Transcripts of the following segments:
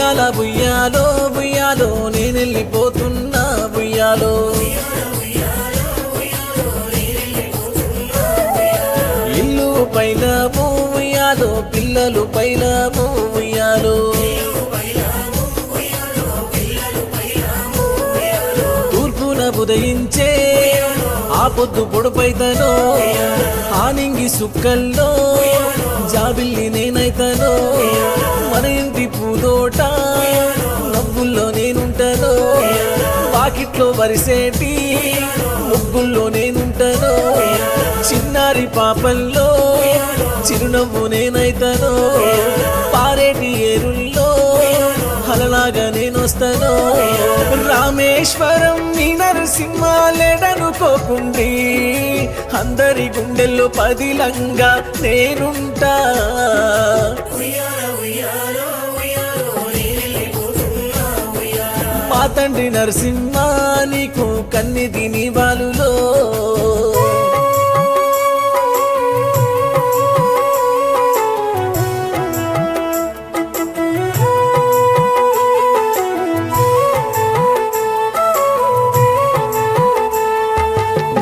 ఉయ్యాల ఉయ్యాలో ఉయ్యాలో నేనెళ్ళిపోతున్నా ఉయ్యాలో ఇల్లు పైలము ఉయ్యాలో పిల్లలు పైలము ఉయ్యాలో తూర్పున ఉదయించే ఆ పొద్దు పొడుపైతనో ఆనింగి సుక్కల్లో జాబిల్లి నేనైతనో మన ఇంటి పూదోట నవ్వుల్లో నేనుంటనో వాకిట్లో వరిసేటి ముగ్గుల్లో నేనుంటనో చిన్నారి పాపల్లో చిరునవ్వు నేనైతనో పారేటి ఏరుల్లో అలలాగా నేనొస్తాను రామేశ్వరం నీ నరసింహాలేడనుకోకుండి అందరి గుండెల్లో పదిలంగా నేనుంటా మా తండ్రి నరసింహ నీకు కన్నిది నీ బాలులో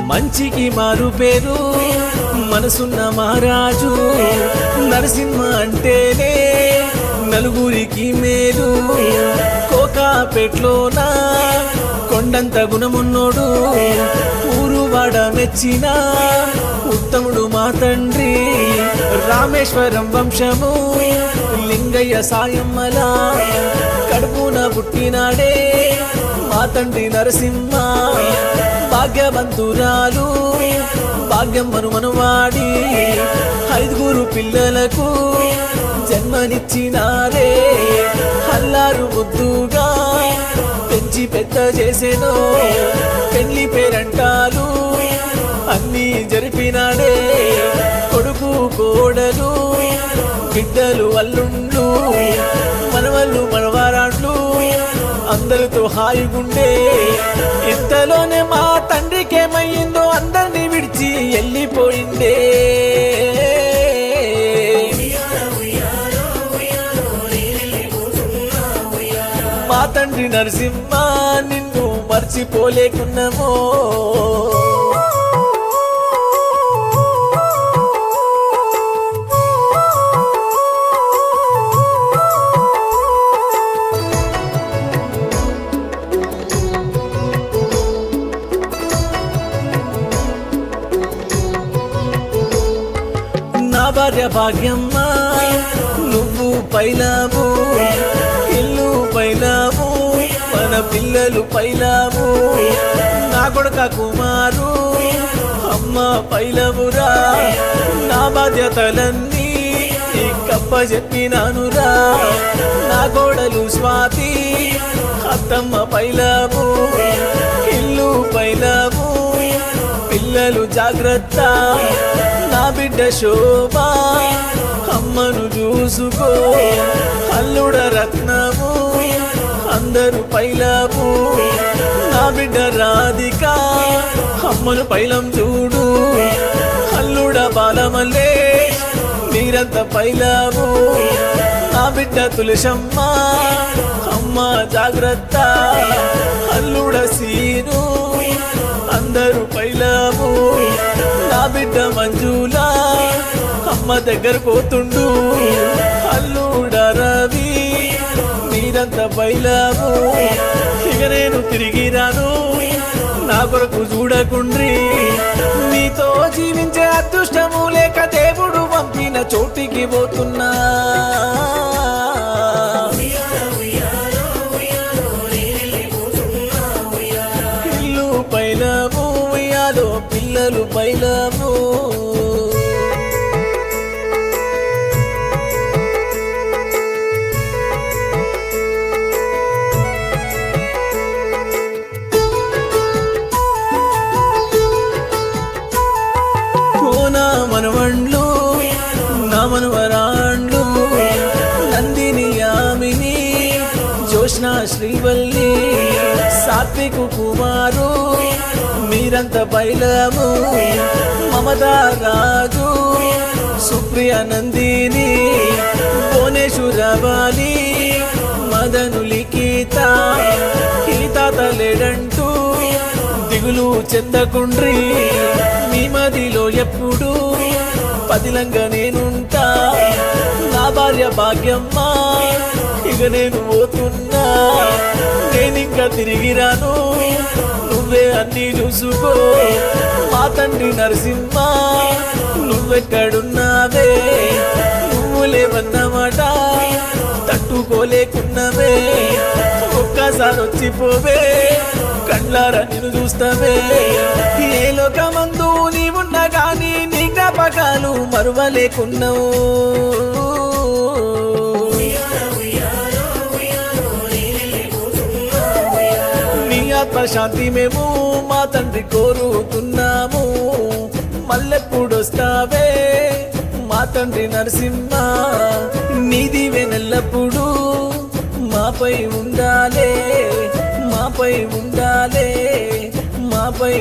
మంచికి మారు పేరు మనసున్న మహారాజు నరసింహ అంటేనే నలుగురికి మేలు కోకాపేట్లోన కొండంత గుణమున్నోడు ఊరువాడ మెచ్చిన ఉత్తముడు మా తండ్రి రామేశ్వరం వంశము లింగయ్య సాయమ్మల కడుపున పుట్టినాడే మా తండ్రి నరసింహ భాగ్యవంతురాలు భాగ్యం మనుమనువాడి 5 పిల్లలకు జన్మనిచ్చినారే అల్లారు ముద్దుగా పెంచి పెద్ద చేసేనో పెళ్లి పేరంటాలు అన్నీ జరిపినాడే కొడుకు కోడలు బిడ్డలు అల్లుండ్లు మనవళ్ళు మనవారాండ్లు అందరితో హాయిగుండే ఇంతలోనే మా తండ్రికేమయ్యిందో అందరినీ విడిచి వెళ్ళిపోయిందే మా తండ్రి నరసింహ నిన్ను మర్చిపోలేకున్నామో భార్య భాగ్యమ్మ నువ్వు పైలాము ఇల్లు పైలాము మన పిల్లలు పైలాము నా కొడుక కుమారు అమ్మ పైలమురా నా బాధ్యతలన్నీ కప్ప చెప్పినానురా నా కోడలు స్వాతి అత్తమ్మ పైలాము ఇల్లు పైలాము పిల్లలు జాగ్రత్త నా బిడ్డ శోభ అమ్మను చూసుకో అల్లుడ రత్నము అందరూ పైలము నా బిడ్డ రాధిక అమ్మను పైలం చూడు అల్లుడ బాలమల్లే మీరంత పైలము నా బిడ్డ తులసమ్మ అమ్మ జాగ్రత్త అల్లుడ సీను అందరూ పైలము నా బిడ్డ మంజులా అమ్మ దగ్గర పోతుండు అల్లుడ రవి మీరంత పైలము ఇక నేను తిరిగి రాను నా కొరకు చూడకుండ్రి నీతో జీవించే అదృష్టము లేక దేవుడు పంపిన చోటికి పోతున్నా ఇల్లు పైలము ఉయ్యాలో పిల్లలు పైలము మనవండ్లు నా మనవరాండ్లు నందిని యామిని జోష్నా శ్రీవల్లి సాత్వికు కుమారు మీరంత పైలము మమతా రాజు సుప్రియ నందిని భువనేశ్వర బాలి మా మదనులికీత ఈ తాత లేడంటూ దిగులు చెందకుండ్రి మీ మదిలో ఎప్పుడు పదిలంగా నేనుంటా నా భార్య భాగ్యమ్మ ఇక నేను పోతున్నా నేనింకా తిరిగి రాను నువ్వే అన్ని చూసుకో మా తండ్రి నరసింహ నువ్వెక్కడున్నావే నువ్వు లేవన్నమాట తట్టుకోలేకున్నవే ఒక్కసారి వచ్చిపోవే కళ్ళారా నిన్ను చూస్తావే ఏ లోకమందు నీవున్నా గానీ నీ జ్ఞాపకాలు మరువలేకున్నావు నీ ఆత్మశాంతి మేము మా తండ్రి కోరుతున్నాము మళ్ళెప్పుడొస్తావే మా తండ్రి నరసింహ నీది వెనెల్లప్పుడు మాపై ఉండాలే మాపై ఉండాలే మాపై